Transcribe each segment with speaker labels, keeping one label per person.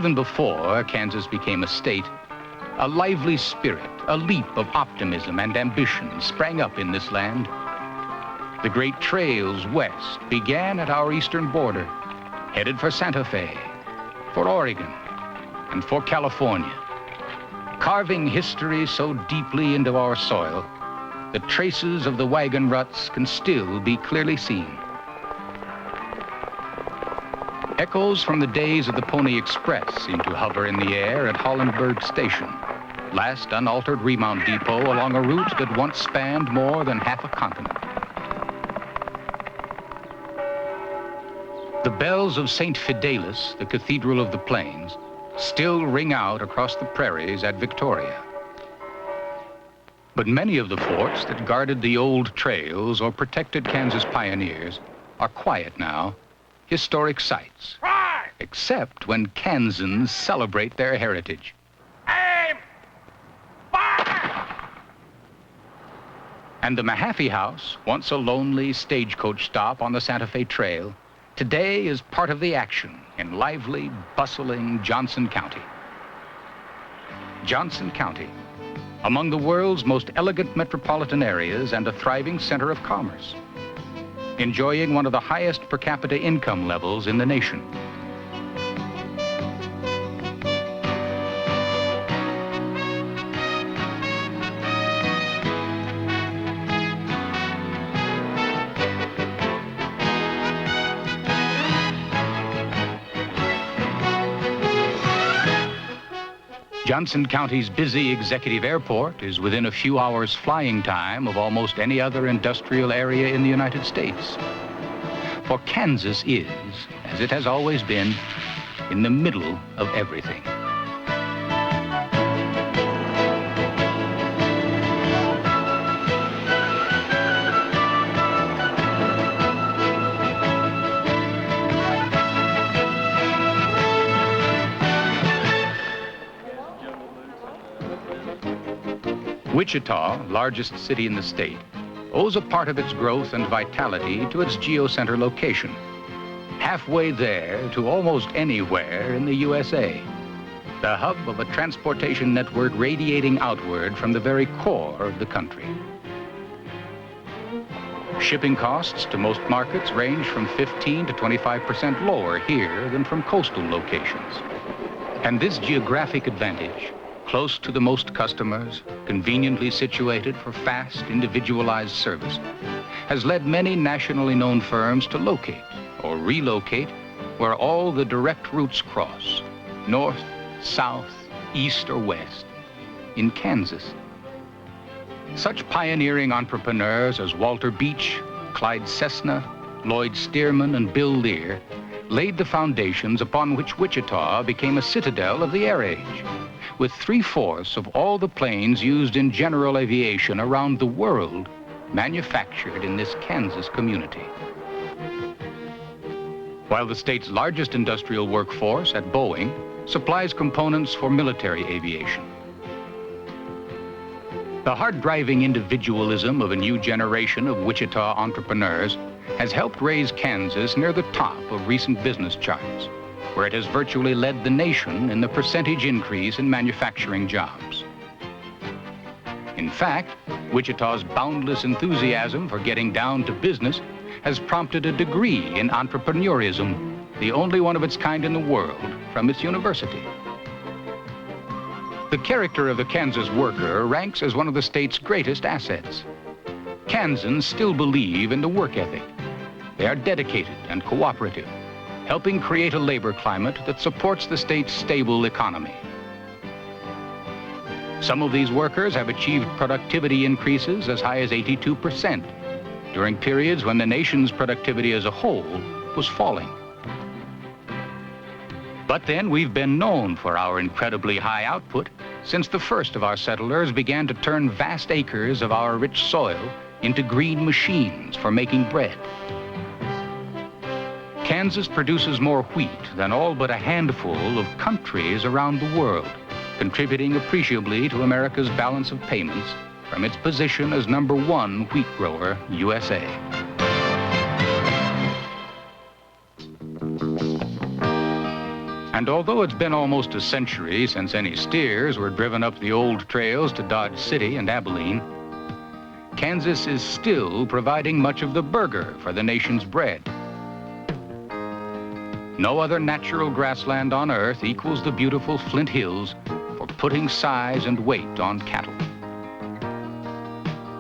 Speaker 1: Even before Kansas became a state, a lively spirit, a leap of optimism and ambition sprang up in this land. The great trails west began at our eastern border, headed for Santa Fe, for Oregon, and for California, carving history so deeply into our soil that traces of the wagon ruts can still be clearly seen. Echoes from the days of the Pony Express seem to hover in the air at Hollenberg Station, last unaltered remount depot along a route that once spanned more than half a continent. The bells of St. Fidelis, the Cathedral of the Plains, still ring out across the prairies at Victoria. But many of the forts that guarded the old trails or protected Kansas pioneers are quiet now, historic sites, except when Kansans celebrate their heritage. Aim! Fire! And the Mahaffey House, once a lonely stagecoach stop on the Santa Fe Trail, today is part of the action in lively, bustling Johnson County. Johnson County, among the world's most elegant metropolitan areas and a thriving center of commerce, enjoying one of the highest per capita income levels in the nation. Johnson County's busy executive airport is within a few hours flying time of almost any other industrial area in the United States. For Kansas is, as it has always been, in the middle of everything. Wichita, largest city in the state, owes a part of its growth and vitality to its geocenter location, halfway there to almost anywhere in the USA, the hub of a transportation network radiating outward from the very core of the country. Shipping costs to most markets range from 15 to 25% lower here than from coastal locations. And this geographic advantage, close to the most customers, conveniently situated for fast, individualized service, has led many nationally known firms to locate or relocate where all the direct routes cross, north, south, east, or west, in Kansas. Such pioneering entrepreneurs as Walter Beach, Clyde Cessna, Lloyd Stearman, and Bill Lear laid the foundations upon which Wichita became a citadel of the air age, with 3/4 of all the planes used in general aviation around the world manufactured in this Kansas community. While the state's largest industrial workforce at Boeing supplies components for military aviation. The hard-driving individualism of a new generation of Wichita entrepreneurs has helped raise Kansas near the top of recent business charts, where it has virtually led the nation in the percentage increase in manufacturing jobs. In fact, Wichita's boundless enthusiasm for getting down to business has prompted a degree in entrepreneurism, the only one of its kind in the world, from its university. The character of the Kansas worker ranks as one of the state's greatest assets. Kansans still believe in the work ethic. They are dedicated and cooperative, helping create a labor climate that supports the state's stable economy. Some of these workers have achieved productivity increases as high as 82% during periods when the nation's productivity as a whole was falling. But then we've been known for our incredibly high output since the first of our settlers began to turn vast acres of our rich soil into green machines for making bread. Kansas produces more wheat than all but a handful of countries around the world, contributing appreciably to America's balance of payments from its position as #1 wheat grower, USA. And although it's been almost a century since any steers were driven up the old trails to Dodge City and Abilene, Kansas is still providing much of the burger for the nation's bread. No other natural grassland on earth equals the beautiful Flint Hills for putting size and weight on cattle.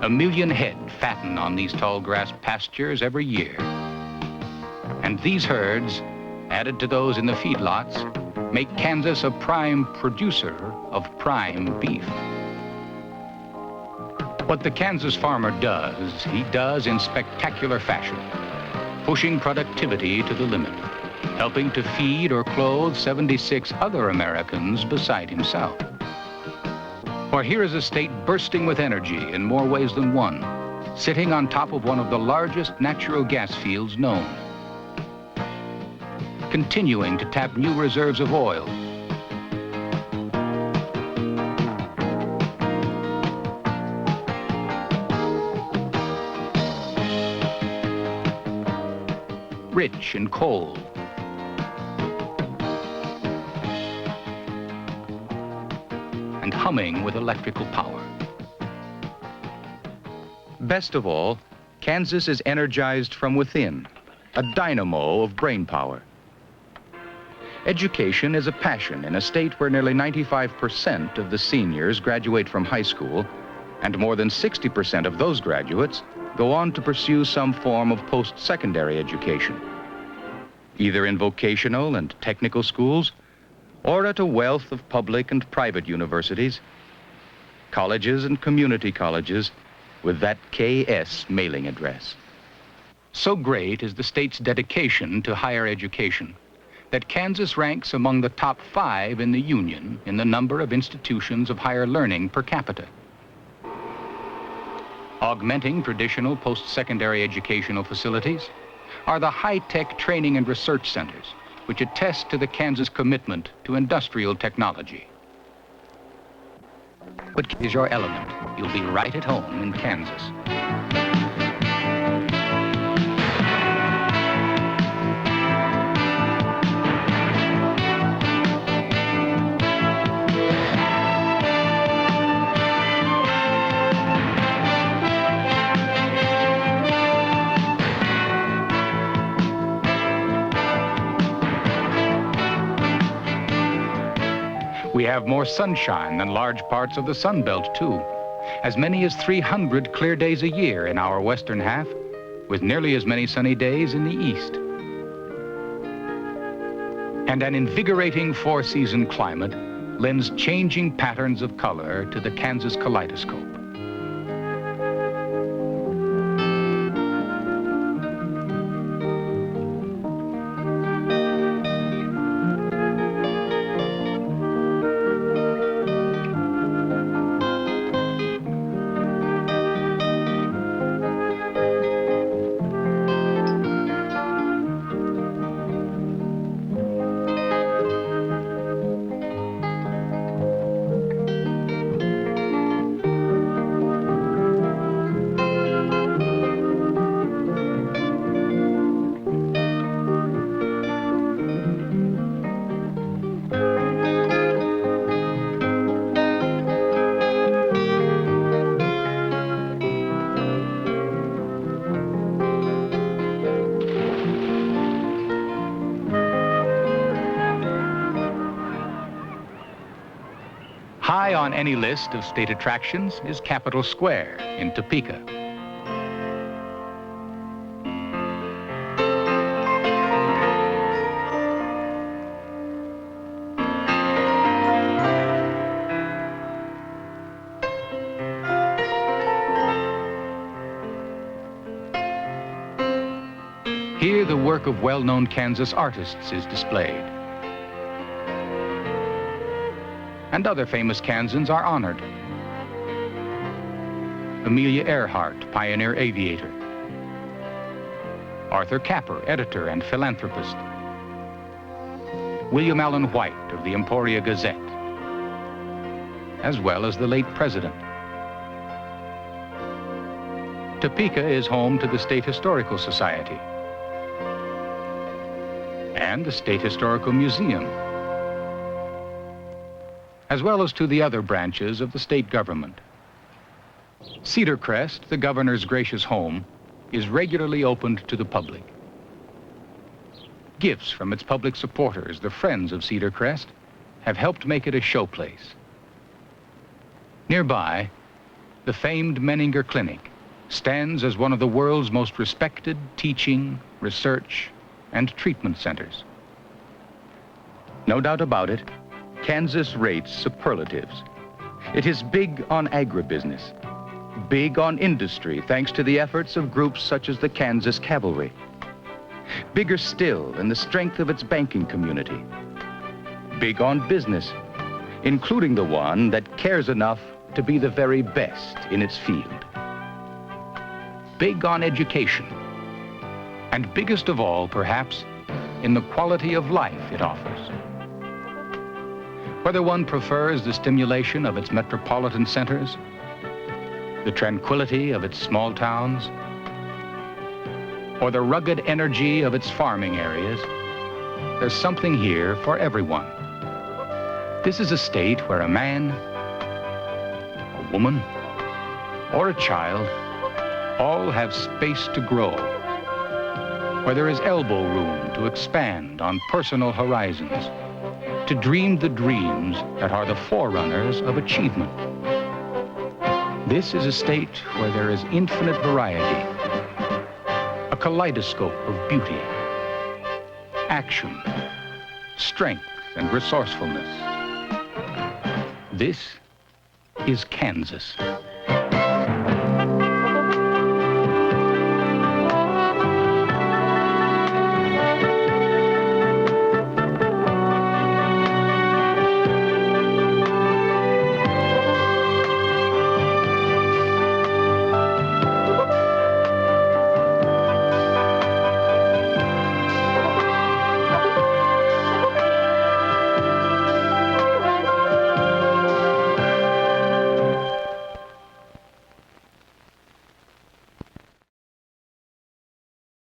Speaker 1: 1 million head fatten on these tall grass pastures every year. And these herds, added to those in the feedlots, make Kansas a prime producer of prime beef. What the Kansas farmer does, he does in spectacular fashion, pushing productivity to the limit, helping to feed or clothe 76 other Americans beside himself. For here is a state bursting with energy in more ways than one, sitting on top of one of the largest natural gas fields known, continuing to tap new reserves of oil, rich in coal, and humming with electrical power. Best of all, Kansas is energized from within, a dynamo of brain power. Education is a passion in a state where nearly 95% of the seniors graduate from high school, and more than 60% of those graduates go on to pursue some form of post-secondary education, either in vocational and technical schools or at a wealth of public and private universities, colleges and community colleges with that KS mailing address. So great is the state's dedication to higher education that Kansas ranks among the top 5 in the Union in the number of institutions of higher learning per capita. Augmenting traditional post-secondary educational facilities are the high-tech training and research centers, which attest to the Kansas commitment to industrial technology. But is your element. You'll be right at home in Kansas. We have more sunshine than large parts of the Sun Belt, too. As many as 300 clear days a year in our western half, with nearly as many sunny days in the east. And an invigorating 4-season climate lends changing patterns of color to the Kansas kaleidoscope. High on any list of state attractions is Capitol Square in Topeka. Here, the work of well-known Kansas artists is displayed. And other famous Kansans are honored. Amelia Earhart, pioneer aviator. Arthur Capper, editor and philanthropist. William Allen White of the Emporia Gazette, as well as the late president. Topeka is home to the State Historical Society and the State Historical Museum, as well as to the other branches of the state government. Cedar Crest, the governor's gracious home, is regularly opened to the public. Gifts from its public supporters, the Friends of Cedar Crest, have helped make it a showplace. Nearby, the famed Menninger Clinic stands as one of the world's most respected teaching, research, and treatment centers. No doubt about it, Kansas rates superlatives. It is big on agribusiness, big on industry thanks to the efforts of groups such as the Kansas Cavalry. Bigger still in the strength of its banking community. Big on business, including the one that cares enough to be the very best in its field. Big on education, and biggest of all, perhaps, in the quality of life it offers. Whether one prefers the stimulation of its metropolitan centers, the tranquility of its small towns, or the rugged energy of its farming areas, there's something here for everyone. This is a state where a man, a woman, or a child all have space to grow, where there is elbow room to expand on personal horizons, to dream the dreams that are the forerunners of achievement. This is a state where there is infinite variety, a kaleidoscope of beauty, action, strength, and resourcefulness. This is Kansas.